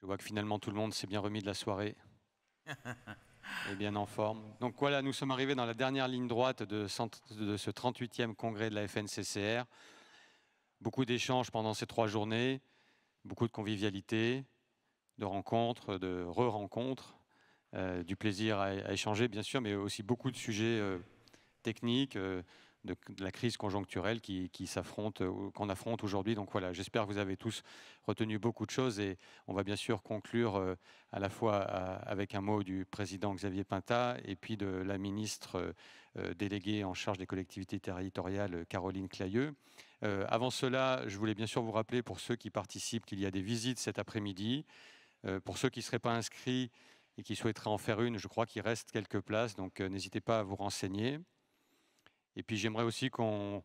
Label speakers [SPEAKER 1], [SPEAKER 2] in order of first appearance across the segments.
[SPEAKER 1] vois que finalement tout le monde s'est bien remis de la soirée et bien en forme. Donc voilà, nous sommes arrivés dans la dernière ligne droite de ce 38e congrès de la FNCCR. Beaucoup d'échanges pendant ces 3 journées, beaucoup de convivialité, de rencontres, de re-rencontres, du plaisir à échanger bien sûr, mais aussi beaucoup de sujets techniques, de la crise conjoncturelle qu'on affronte aujourd'hui. Donc voilà, j'espère que vous avez tous retenu beaucoup de choses et on va bien sûr conclure à la fois avec un mot du président Xavier Pintat et puis de la ministre déléguée en charge des collectivités territoriales, Caroline Clayeux. Avant cela, je voulais bien sûr vous rappeler pour ceux qui participent qu'il y a des visites cet après-midi. Pour ceux qui ne seraient pas inscrits et qui souhaiteraient en faire une, je crois qu'il reste quelques places, donc n'hésitez pas à vous renseigner. Et puis j'aimerais aussi qu'on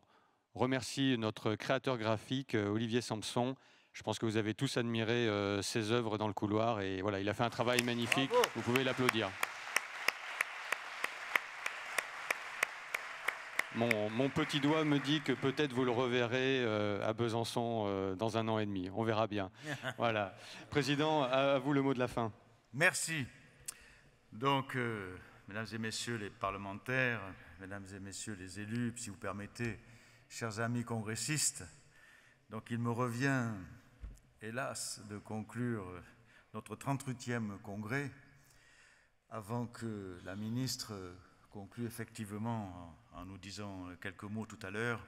[SPEAKER 1] remercie notre créateur graphique, Olivier Samson. Je pense que vous avez tous admiré ses œuvres dans le couloir et voilà, il a fait un travail magnifique. Bravo. Vous pouvez l'applaudir. Mon petit doigt me dit que peut-être vous le reverrez à Besançon dans 1 an et demi. On verra bien. Voilà. Président, à vous le mot de la fin.
[SPEAKER 2] Merci. Donc, mesdames et messieurs les parlementaires, mesdames et messieurs les élus, si vous permettez, chers amis congressistes, donc il me revient, hélas, de conclure notre 38e congrès avant que la ministre conclue effectivement en nous disant quelques mots tout à l'heure.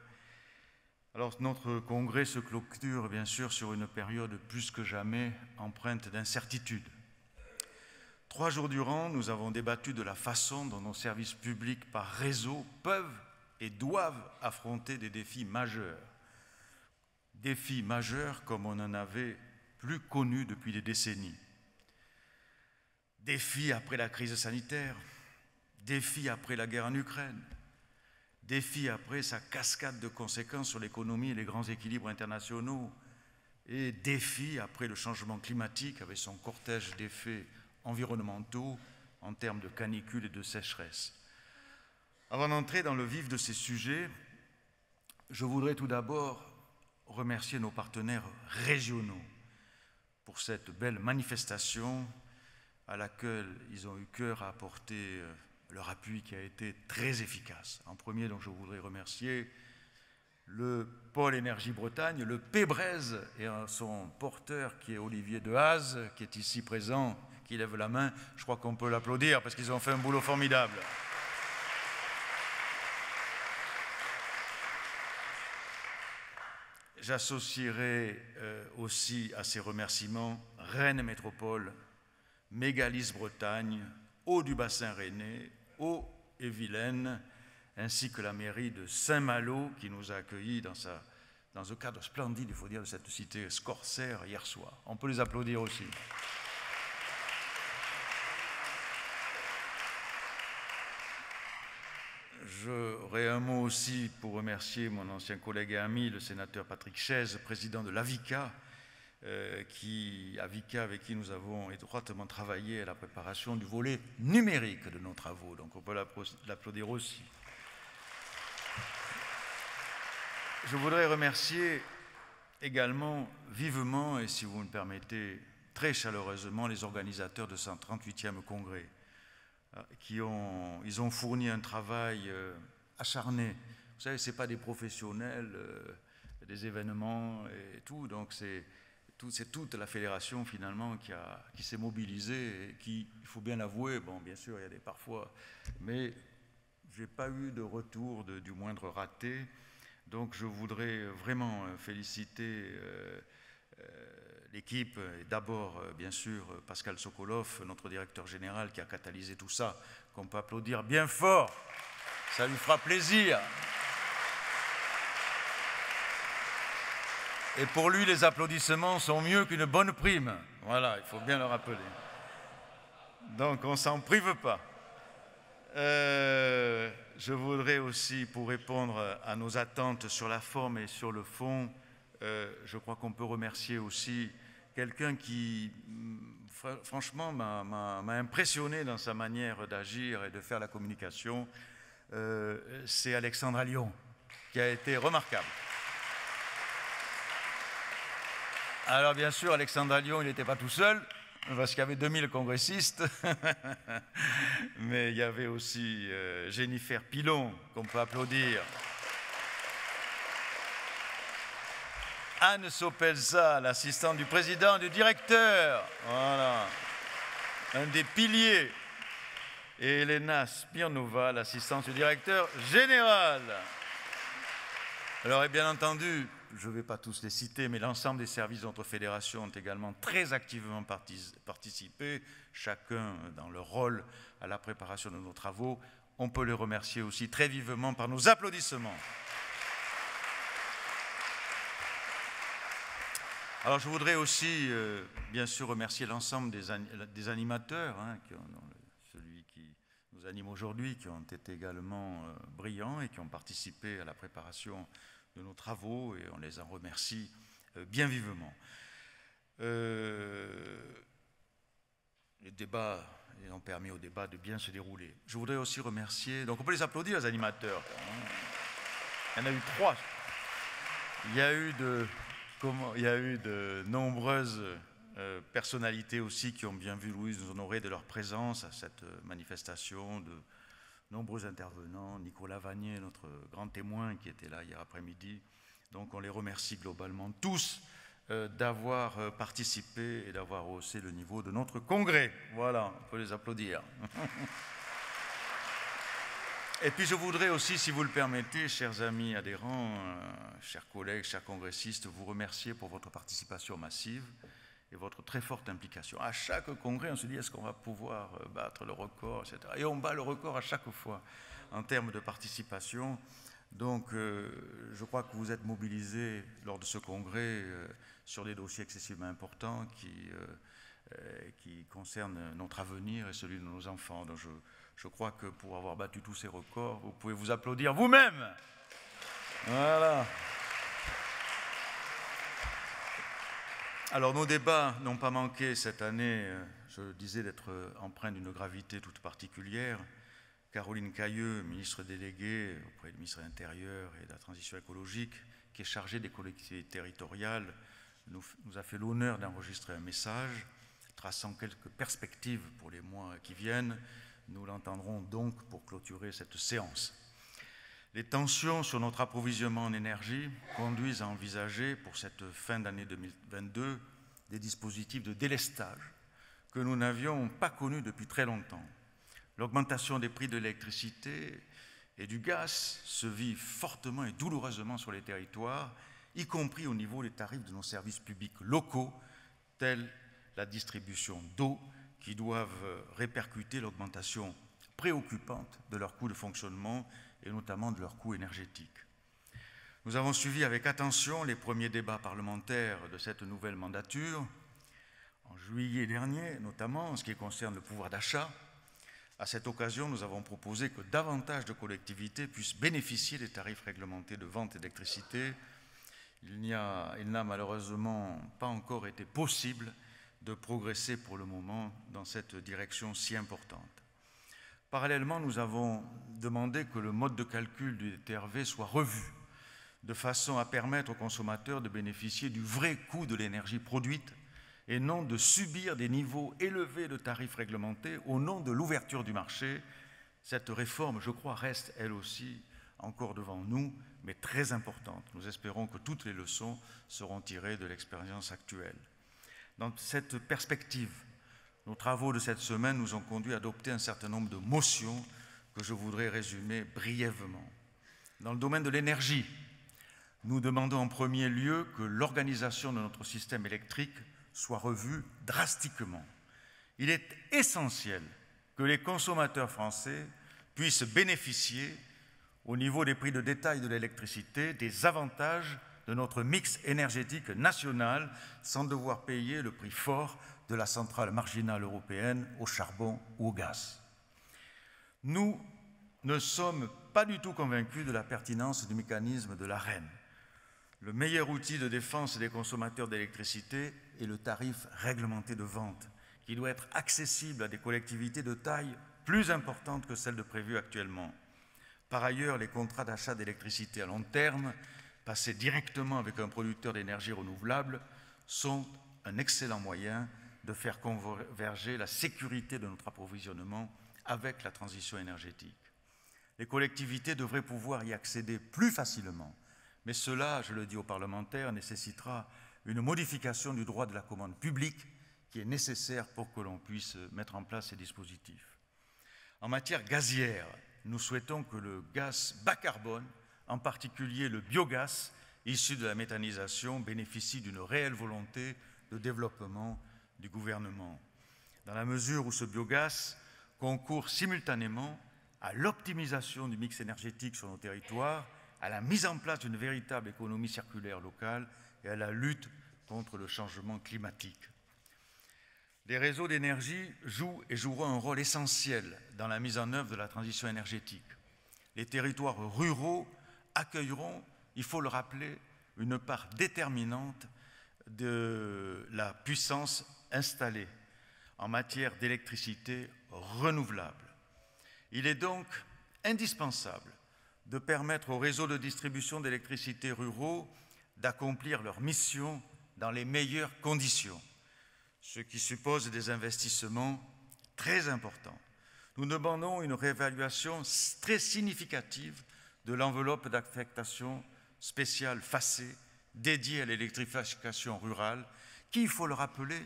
[SPEAKER 2] Alors, notre congrès se clôture bien sûr sur une période plus que jamais empreinte d'incertitude. 3 jours durant, nous avons débattu de la façon dont nos services publics par réseau peuvent et doivent affronter des défis majeurs. Défis majeurs comme on n'en avait plus connu depuis des décennies. Défis après la crise sanitaire, défis après la guerre en Ukraine, défis après sa cascade de conséquences sur l'économie et les grands équilibres internationaux, et défis après le changement climatique avec son cortège d'effets environnementaux en termes de canicule et de sécheresse. Avant d'entrer dans le vif de ces sujets, je voudrais tout d'abord remercier nos partenaires régionaux pour cette belle manifestation à laquelle ils ont eu cœur à apporter leur appui qui a été très efficace. En premier, donc, je voudrais remercier le pôle Énergie Bretagne, le PEBREZ, et son porteur qui est Olivier Dehaze, qui est ici présent, qui lève la main. Je crois qu'on peut l'applaudir parce qu'ils ont fait un boulot formidable. J'associerai aussi à ces remerciements Rennes Métropole, Mégalice Bretagne, Hauts du Bassin Rennais, Hauts et Vilaine, ainsi que la mairie de Saint-Malo qui nous a accueillis dans un cadre splendide, il faut dire, de cette cité corsaire hier soir. On peut les applaudir aussi. J'aurai un mot aussi pour remercier mon ancien collègue et ami, le sénateur Patrick Chaise, président de l'AVICA, avec qui nous avons étroitement travaillé à la préparation du volet numérique de nos travaux. Donc on peut l'applaudir aussi. Je voudrais remercier également vivement, et si vous me permettez, très chaleureusement, les organisateurs de ce 38e congrès. Ils ont fourni un travail acharné. Vous savez, ce n'est pas des professionnels des événements et tout, donc c'est toute la fédération finalement qui s'est mobilisée et qui, il faut bien l'avouer, bon bien sûr il y a des parfois, mais je n'ai pas eu de retour du moindre raté, donc je voudrais vraiment féliciter l'équipe, et d'abord, bien sûr, Pascal Sokolov, notre directeur général, qui a catalysé tout ça, qu'on peut applaudir bien fort. Ça lui fera plaisir. Et pour lui, les applaudissements sont mieux qu'une bonne prime. Voilà, il faut bien le rappeler. Donc, on ne s'en prive pas. Je voudrais aussi, pour répondre à nos attentes sur la forme et sur le fond, je crois qu'on peut remercier aussi quelqu'un qui, franchement, m'a impressionné dans sa manière d'agir et de faire la communication. C'est Alexandra Lyon, qui a été remarquable. Alors bien sûr, Alexandre Allion, il n'était pas tout seul, parce qu'il y avait 2000 congressistes, mais il y avait aussi Jennifer Pilon, qu'on peut applaudir. Anne Sopelsa, l'assistante du président, du directeur, voilà, un des piliers, et Elena Smirnova, l'assistante du directeur général. Alors, et bien entendu, je ne vais pas tous les citer, mais l'ensemble des services de notre fédération ont également très activement participé, chacun dans leur rôle à la préparation de nos travaux. On peut les remercier aussi très vivement par nos applaudissements. Alors, je voudrais aussi, bien sûr, remercier l'ensemble des animateurs, hein, celui qui nous anime aujourd'hui, qui ont été également brillants et qui ont participé à la préparation de nos travaux, et on les en remercie bien vivement. Les débats ont permis au débat de bien se dérouler. Je voudrais aussi remercier, donc on peut les applaudir, les animateurs. Il y en a eu 3. Il y a eu de nombreuses personnalités aussi qui ont bien vu Louise nous honorer de leur présence à cette manifestation, de nombreux intervenants, Nicolas Vanier, notre grand témoin qui était là hier après-midi. Donc on les remercie globalement tous d'avoir participé et d'avoir haussé le niveau de notre congrès. Voilà, on peut les applaudir. Et puis je voudrais aussi, si vous le permettez, chers amis adhérents, chers collègues, chers congressistes, vous remercier pour votre participation massive et votre très forte implication. À chaque congrès, on se dit, est-ce qu'on va pouvoir battre le record, etc. Et on bat le record à chaque fois en termes de participation. Donc, je crois que vous êtes mobilisés lors de ce congrès sur des dossiers excessivement importants qui concernent notre avenir et celui de nos enfants. Donc, je crois que pour avoir battu tous ces records, vous pouvez vous applaudir vous-même. Voilà. Alors, nos débats n'ont pas manqué cette année, je disais, d'être empreints d'une gravité toute particulière. Caroline Cayeux, ministre déléguée auprès du ministre de l'Intérieur et de la Transition écologique, qui est chargée des collectivités territoriales, nous a fait l'honneur d'enregistrer un message traçant quelques perspectives pour les mois qui viennent. Nous l'entendrons donc pour clôturer cette séance. Les tensions sur notre approvisionnement en énergie conduisent à envisager pour cette fin d'année 2022 des dispositifs de délestage que nous n'avions pas connus depuis très longtemps. L'augmentation des prix de l'électricité et du gaz se vit fortement et douloureusement sur les territoires, y compris au niveau des tarifs de nos services publics locaux, tels la distribution d'eau, qui doivent répercuter l'augmentation préoccupante de leurs coûts de fonctionnement et notamment de leurs coûts énergétiques. Nous avons suivi avec attention les premiers débats parlementaires de cette nouvelle mandature, en juillet dernier notamment, en ce qui concerne le pouvoir d'achat. À cette occasion, nous avons proposé que davantage de collectivités puissent bénéficier des tarifs réglementés de vente d'électricité. Il n'a malheureusement pas encore été possible de progresser pour le moment dans cette direction si importante. Parallèlement, nous avons demandé que le mode de calcul du TRV soit revu, de façon à permettre aux consommateurs de bénéficier du vrai coût de l'énergie produite et non de subir des niveaux élevés de tarifs réglementés au nom de l'ouverture du marché. Cette réforme, je crois, reste elle aussi encore devant nous, mais très importante. Nous espérons que toutes les leçons seront tirées de l'expérience actuelle. Dans cette perspective, nos travaux de cette semaine nous ont conduit à adopter un certain nombre de motions que je voudrais résumer brièvement. Dans le domaine de l'énergie, nous demandons en premier lieu que l'organisation de notre système électrique soit revue drastiquement. Il est essentiel que les consommateurs français puissent bénéficier, au niveau des prix de détail de l'électricité, des avantages de notre mix énergétique national sans devoir payer le prix fort de la centrale marginale européenne au charbon ou au gaz. Nous ne sommes pas du tout convaincus de la pertinence du mécanisme de l'Arenh. Le meilleur outil de défense des consommateurs d'électricité est le tarif réglementé de vente, qui doit être accessible à des collectivités de taille plus importante que celle de prévue actuellement. Par ailleurs, les contrats d'achat d'électricité à long terme, passés directement avec un producteur d'énergie renouvelable, sont un excellent moyen de faire converger la sécurité de notre approvisionnement avec la transition énergétique. Les collectivités devraient pouvoir y accéder plus facilement, mais cela, je le dis aux parlementaires, nécessitera une modification du droit de la commande publique qui est nécessaire pour que l'on puisse mettre en place ces dispositifs. En matière gazière, nous souhaitons que le gaz bas carbone, en particulier le biogaz issu de la méthanisation, bénéficie d'une réelle volonté de développement du gouvernement, dans la mesure où ce biogaz concourt simultanément à l'optimisation du mix énergétique sur nos territoires, à la mise en place d'une véritable économie circulaire locale et à la lutte contre le changement climatique. Les réseaux d'énergie jouent et joueront un rôle essentiel dans la mise en œuvre de la transition énergétique. Les territoires ruraux accueilleront, il faut le rappeler, une part déterminante de la puissance installée en matière d'électricité renouvelable. Il est donc indispensable de permettre aux réseaux de distribution d'électricité ruraux d'accomplir leur mission dans les meilleures conditions, ce qui suppose des investissements très importants. Nous demandons une réévaluation très significative de l'enveloppe d'affectation spéciale FACÉ dédiée à l'électrification rurale, qui, il faut le rappeler,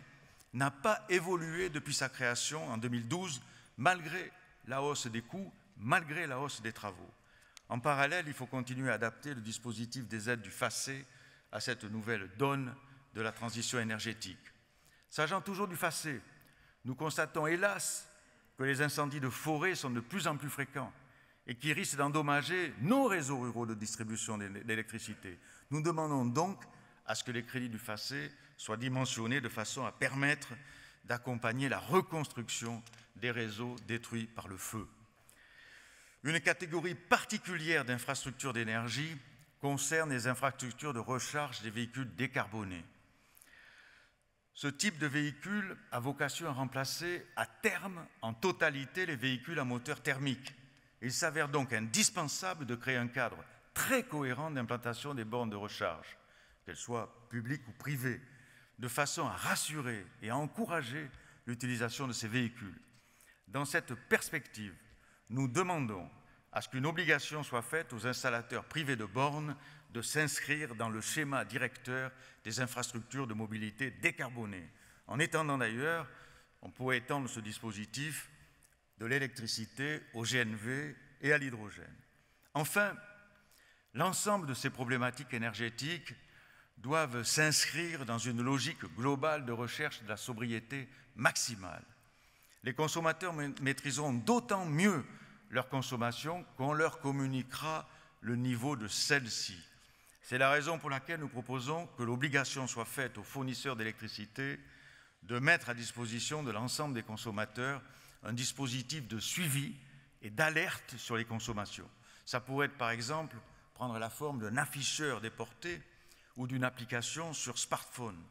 [SPEAKER 2] n'a pas évolué depuis sa création en 2012, malgré la hausse des coûts, malgré la hausse des travaux. En parallèle, il faut continuer à adapter le dispositif des aides du FACÉ à cette nouvelle donne de la transition énergétique. S'agissant toujours du FACÉ, nous constatons hélas que les incendies de forêt sont de plus en plus fréquents et qui risquent d'endommager nos réseaux ruraux de distribution d'électricité. Nous demandons donc à ce que les crédits du FACÉ soient dimensionnés de façon à permettre d'accompagner la reconstruction des réseaux détruits par le feu. Une catégorie particulière d'infrastructures d'énergie concerne les infrastructures de recharge des véhicules décarbonés. Ce type de véhicule a vocation à remplacer à terme en totalité les véhicules à moteur thermique. Il s'avère donc indispensable de créer un cadre très cohérent d'implantation des bornes de recharge, qu'elles soient publiques ou privées, de façon à rassurer et à encourager l'utilisation de ces véhicules. Dans cette perspective, nous demandons à ce qu'une obligation soit faite aux installateurs privés de bornes de s'inscrire dans le schéma directeur des infrastructures de mobilité décarbonées. En étendant d'ailleurs, on pourrait étendre ce dispositif de l'électricité au GNV et à l'hydrogène. Enfin, l'ensemble de ces problématiques énergétiques doivent s'inscrire dans une logique globale de recherche de la sobriété maximale. Les consommateurs maîtriseront d'autant mieux leur consommation qu'on leur communiquera le niveau de celle-ci. C'est la raison pour laquelle nous proposons que l'obligation soit faite aux fournisseurs d'électricité de mettre à disposition de l'ensemble des consommateurs un dispositif de suivi et d'alerte sur les consommations. Ça pourrait être par exemple prendre la forme d'un afficheur déporté ou d'une application sur smartphone.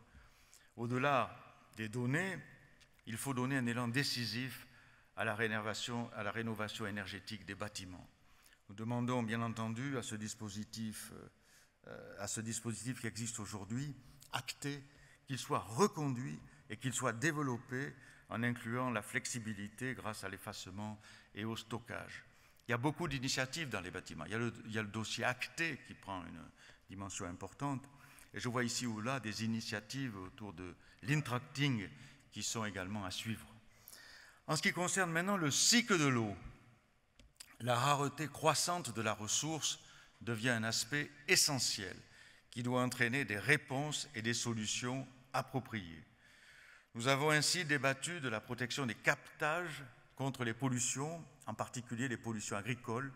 [SPEAKER 2] Au-delà des données, il faut donner un élan décisif à la rénovation énergétique des bâtiments. Nous demandons bien entendu à ce dispositif qui existe aujourd'hui, acté, qu'il soit reconduit et qu'il soit développé en incluant la flexibilité grâce à l'effacement et au stockage. Il y a beaucoup d'initiatives dans les bâtiments. Il y a le dossier acté qui prend une dimension importante. Et je vois ici ou là des initiatives autour de l'intracting qui sont également à suivre. En ce qui concerne maintenant le cycle de l'eau, la rareté croissante de la ressource devient un aspect essentiel qui doit entraîner des réponses et des solutions appropriées. Nous avons ainsi débattu de la protection des captages contre les pollutions, en particulier les pollutions agricoles,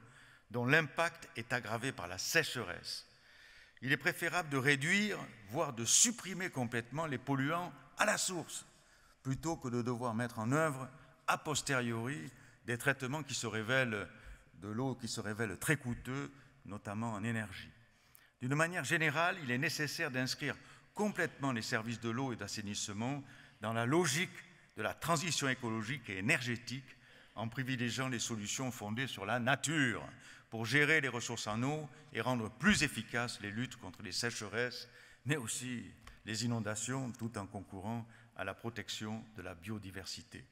[SPEAKER 2] dont l'impact est aggravé par la sécheresse. Il est préférable de réduire, voire de supprimer complètement les polluants à la source, plutôt que de devoir mettre en œuvre a posteriori des traitements qui se révèlent de l'eau qui se révèlent très coûteux, notamment en énergie. D'une manière générale, il est nécessaire d'inscrire complètement les services de l'eau et d'assainissement dans la logique de la transition écologique et énergétique en privilégiant les solutions fondées sur la nature pour gérer les ressources en eau et rendre plus efficaces les luttes contre les sécheresses, mais aussi les inondations tout en concourant à la protection de la biodiversité.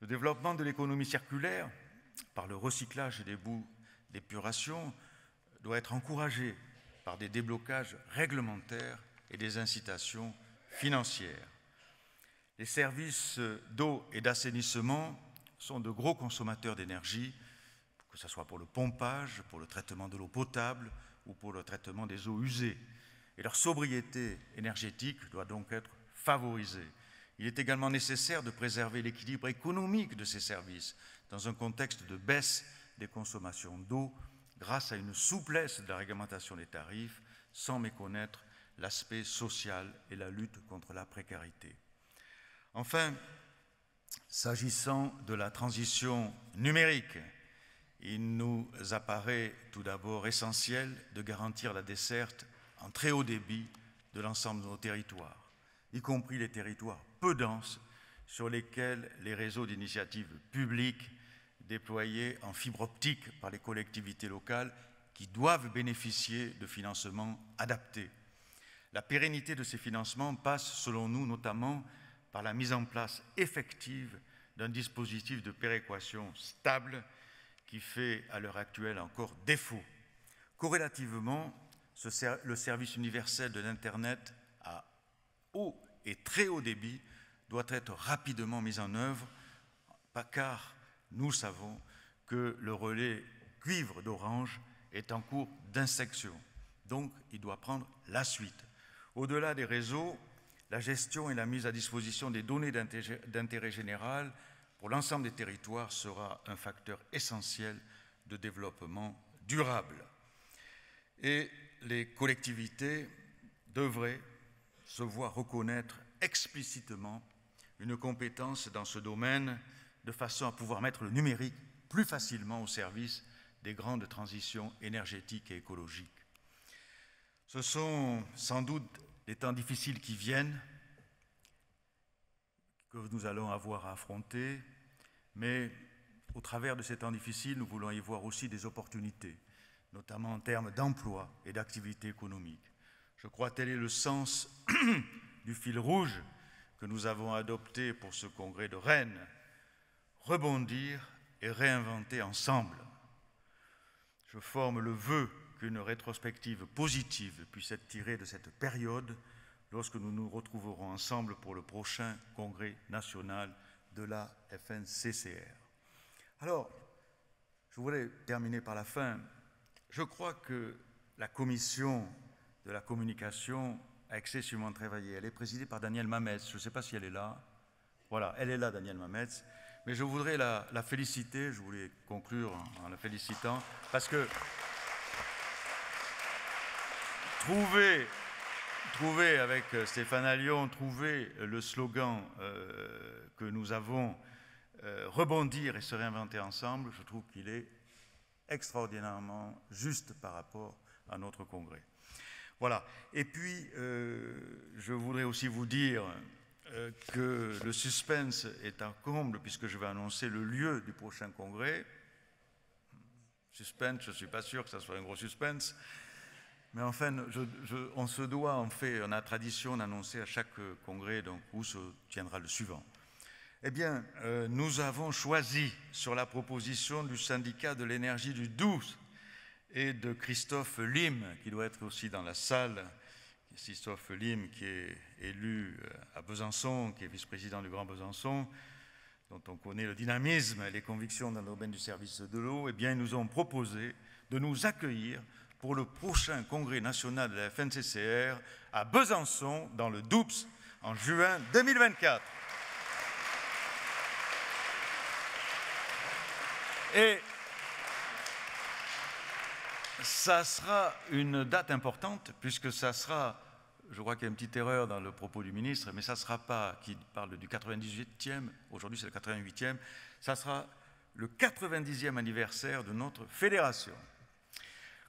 [SPEAKER 2] Le développement de l'économie circulaire, par le recyclage des boues d'épuration, doit être encouragé par des déblocages réglementaires et des incitations financières. Les services d'eau et d'assainissement sont de gros consommateurs d'énergie, que ce soit pour le pompage, pour le traitement de l'eau potable ou pour le traitement des eaux usées. Et leur sobriété énergétique doit donc être favorisée. Il est également nécessaire de préserver l'équilibre économique de ces services dans un contexte de baisse des consommations d'eau grâce à une souplesse de la réglementation des tarifs sans méconnaître l'aspect social et la lutte contre la précarité. Enfin, s'agissant de la transition numérique, il nous apparaît tout d'abord essentiel de garantir la desserte en très haut débit de l'ensemble de nos territoires, y compris les territoires peu denses sur lesquels les réseaux d'initiatives publiques déployés en fibre optique par les collectivités locales qui doivent bénéficier de financements adaptés. La pérennité de ces financements passe, selon nous, notamment par la mise en place effective d'un dispositif de péréquation stable qui fait à l'heure actuelle encore défaut. Corrélativement, le service universel de l'Internet à haut et très haut débit doit être rapidement mis en œuvre, car nous savons que le relais cuivre d'Orange est en cours d'inspection. Donc, il doit prendre la suite. Au-delà des réseaux, la gestion et la mise à disposition des données d'intérêt général pour l'ensemble des territoires sera un facteur essentiel de développement durable. Et les collectivités devraient se voir reconnaître explicitement une compétence dans ce domaine de façon à pouvoir mettre le numérique plus facilement au service des grandes transitions énergétiques et écologiques. Ce sont sans doute les temps difficiles qui viennent, que nous allons avoir à affronter, mais au travers de ces temps difficiles, nous voulons y voir aussi des opportunités, notamment en termes d'emploi et d'activité économique. Je crois que tel est le sens du fil rouge que nous avons adopté pour ce congrès de Rennes, rebondir et réinventer ensemble. Je forme le vœu qu'une rétrospective positive puisse être tirée de cette période lorsque nous nous retrouverons ensemble pour le prochain congrès national de la FNCCR. Alors, je voudrais terminer par la fin. Je crois que la commission de la communication a excessivement travaillé. Elle est présidée par Danielle Mametz. Je ne sais pas si elle est là. Voilà, elle est là, Danielle Mametz. Mais je voudrais la féliciter. Je voulais conclure en la félicitant parce que trouver avec Stéphane Allion, trouver le slogan que nous avons, rebondir et se réinventer ensemble, je trouve qu'il est extraordinairement juste par rapport à notre congrès. Voilà. Et puis, je voudrais aussi vous dire que le suspense est un comble puisque je vais annoncer le lieu du prochain congrès. Suspense, je ne suis pas sûr que ça soit un gros suspense. Mais enfin, on se doit, on a tradition d'annoncer à chaque congrès donc, où se tiendra le suivant. Eh bien, nous avons choisi, sur la proposition du syndicat de l'énergie du Doubs et de Christophe Lim, qui doit être aussi dans la salle, Christophe Lim qui est élu à Besançon, qui est vice-président du Grand Besançon, dont on connaît le dynamisme et les convictions dans le domaine du service de l'eau, eh bien, ils nous ont proposé de nous accueillir pour le prochain congrès national de la FNCCR à Besançon, dans le Doubs, en juin 2024. Et ça sera une date importante, puisque ça sera, je crois qu'il y a une petite erreur dans le propos du ministre, mais ça ne sera pas, qui parle du 98e, aujourd'hui c'est le 88e, ça sera le 90e anniversaire de notre fédération.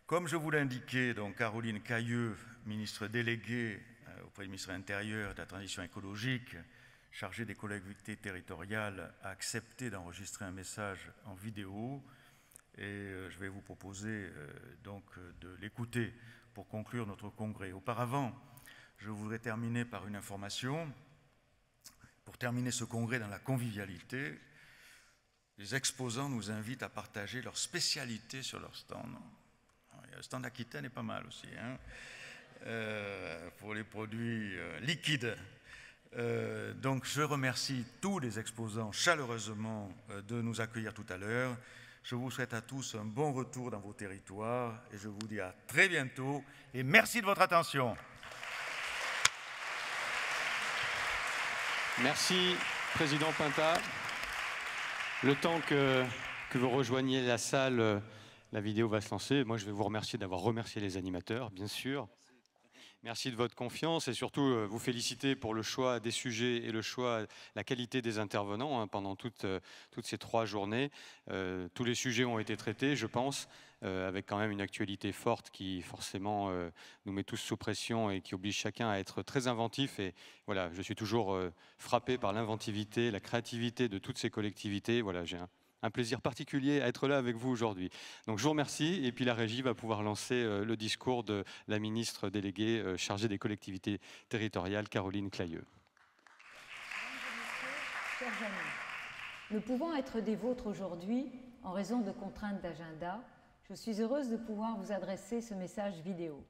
[SPEAKER 2] Comme je vous l'ai indiqué, donc Caroline Cayeux, ministre déléguée auprès du ministre de l'Intérieur et de la Transition écologique, chargée des collectivités territoriales, a accepté d'enregistrer un message en vidéo et je vais vous proposer donc de l'écouter pour conclure notre congrès. Auparavant, Je voudrais terminer par une information. Pour terminer ce congrès dans la convivialité, les exposants nous invitent à partager leurs spécialités sur leur stand. Le stand Aquitaine est pas mal aussi, hein, pour les produits liquides. Donc je remercie tous les exposants chaleureusement de nous accueillir tout à l'heure. Je vous souhaite à tous un bon retour dans vos territoires et je vous dis à très bientôt et merci de votre attention.
[SPEAKER 1] Merci, Président Pinta. Le temps que vous rejoigniez la salle, la vidéo va se lancer. Moi, je vais vous remercier d'avoir remercié les animateurs, bien sûr. Merci de votre confiance et surtout vous féliciter pour le choix des sujets et le choix, la qualité des intervenants hein, pendant toutes ces 3 journées. Tous les sujets ont été traités, je pense, avec quand même une actualité forte qui forcément nous met tous sous pression et qui oblige chacun à être très inventif. Et voilà, je suis toujours frappé par l'inventivité, la créativité de toutes ces collectivités. Voilà, j'ai un plaisir particulier à être là avec vous aujourd'hui. Donc je vous remercie et puis la régie va pouvoir lancer le discours de la ministre déléguée chargée des collectivités territoriales, Caroline Clayeux.
[SPEAKER 3] Chers amis, ne pouvant être des vôtres aujourd'hui en raison de contraintes d'agenda, je suis heureuse de pouvoir vous adresser ce message vidéo.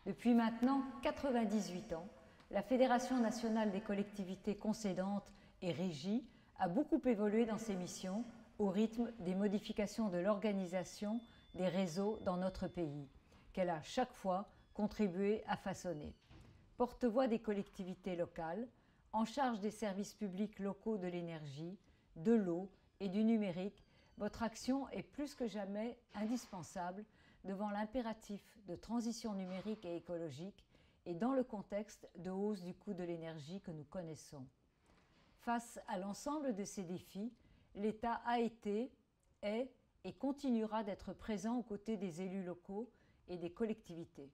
[SPEAKER 3] Depuis maintenant 98 ans, la Fédération nationale des collectivités concédantes et régies a beaucoup évolué dans ses missions au rythme des modifications de l'organisation des réseaux dans notre pays, qu'elle a chaque fois contribué à façonner. Porte-voix des collectivités locales, en charge des services publics locaux de l'énergie, de l'eau et du numérique, votre action est plus que jamais indispensable devant l'impératif de transition numérique et écologique et dans le contexte de hausse du coût de l'énergie que nous connaissons. Face à l'ensemble de ces défis, l'État a été, est et continuera d'être présent aux côtés des élus locaux et des collectivités.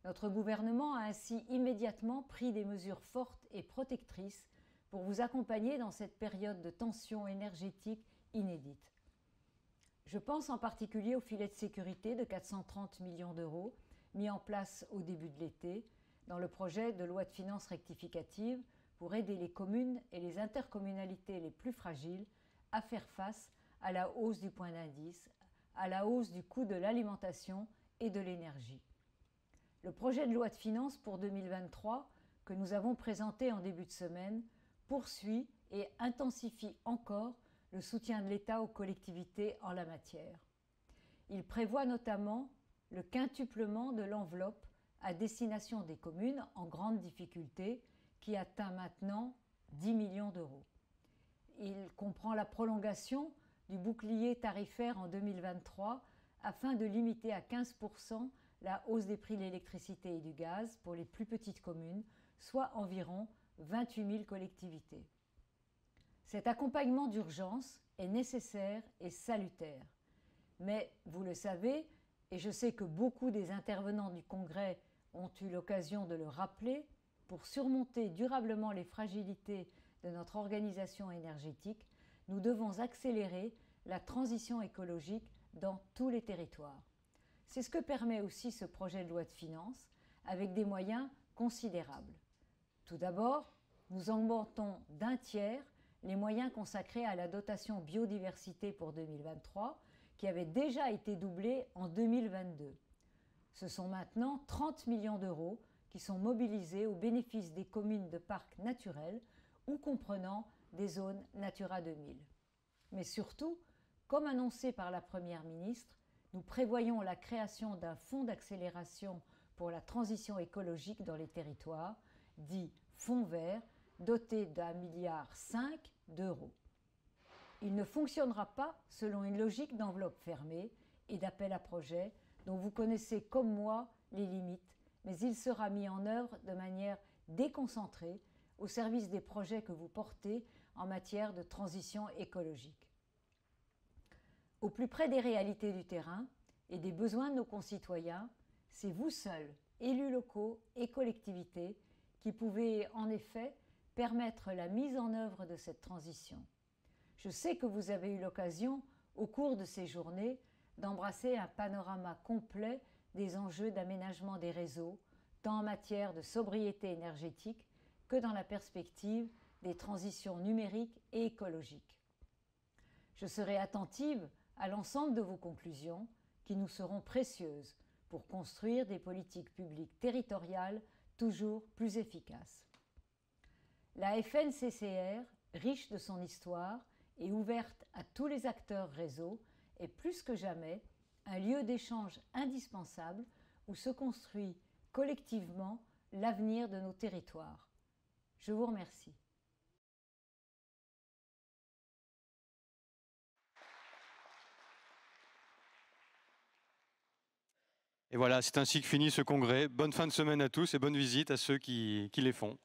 [SPEAKER 3] Notre gouvernement a ainsi immédiatement pris des mesures fortes et protectrices pour vous accompagner dans cette période de tension énergétique inédite. Je pense en particulier au filet de sécurité de 430 millions d'euros mis en place au début de l'été dans le projet de loi de finances rectificative pour aider les communes et les intercommunalités les plus fragiles à faire face à la hausse du point d'indice, à la hausse du coût de l'alimentation et de l'énergie. Le projet de loi de finances pour 2023, que nous avons présenté en début de semaine, poursuit et intensifie encore le soutien de l'État aux collectivités en la matière. Il prévoit notamment le quintuplement de l'enveloppe à destination des communes en grande difficulté, qui atteint maintenant 10 millions d'euros. Il comprend la prolongation du bouclier tarifaire en 2023 afin de limiter à 15% la hausse des prix de l'électricité et du gaz pour les plus petites communes, soit environ 28 000 collectivités. Cet accompagnement d'urgence est nécessaire et salutaire. Mais vous le savez, et je sais que beaucoup des intervenants du Congrès ont eu l'occasion de le rappeler, pour surmonter durablement les fragilités de notre organisation énergétique, nous devons accélérer la transition écologique dans tous les territoires. C'est ce que permet aussi ce projet de loi de finances, avec des moyens considérables. Tout d'abord, nous augmentons d'1 tiers les moyens consacrés à la dotation biodiversité pour 2023, qui avait déjà été doublée en 2022. Ce sont maintenant 30 millions d'euros qui sont mobilisés au bénéfice des communes de parcs naturels ou comprenant des zones Natura 2000. Mais surtout, comme annoncé par la Première ministre, nous prévoyons la création d'un fonds d'accélération pour la transition écologique dans les territoires, dit Fonds vert, doté d'1,5 milliard d'euros. Il ne fonctionnera pas selon une logique d'enveloppe fermée et d'appel à projets dont vous connaissez comme moi les limites, mais il sera mis en œuvre de manière déconcentrée au service des projets que vous portez en matière de transition écologique. Au plus près des réalités du terrain et des besoins de nos concitoyens, c'est vous seuls, élus locaux et collectivités, qui pouvez en effet permettre la mise en œuvre de cette transition. Je sais que vous avez eu l'occasion, au cours de ces journées, d'embrasser un panorama complet des enjeux d'aménagement des réseaux, tant en matière de sobriété énergétique que dans la perspective des transitions numériques et écologiques. Je serai attentive à l'ensemble de vos conclusions qui nous seront précieuses pour construire des politiques publiques territoriales toujours plus efficaces. La FNCCR, riche de son histoire et ouverte à tous les acteurs réseau, est plus que jamais un lieu d'échange indispensable où se construit collectivement l'avenir de nos territoires. Je vous remercie.
[SPEAKER 1] Et voilà, c'est ainsi que finit ce congrès. Bonne fin de semaine à tous et bonne visite à ceux qui les font.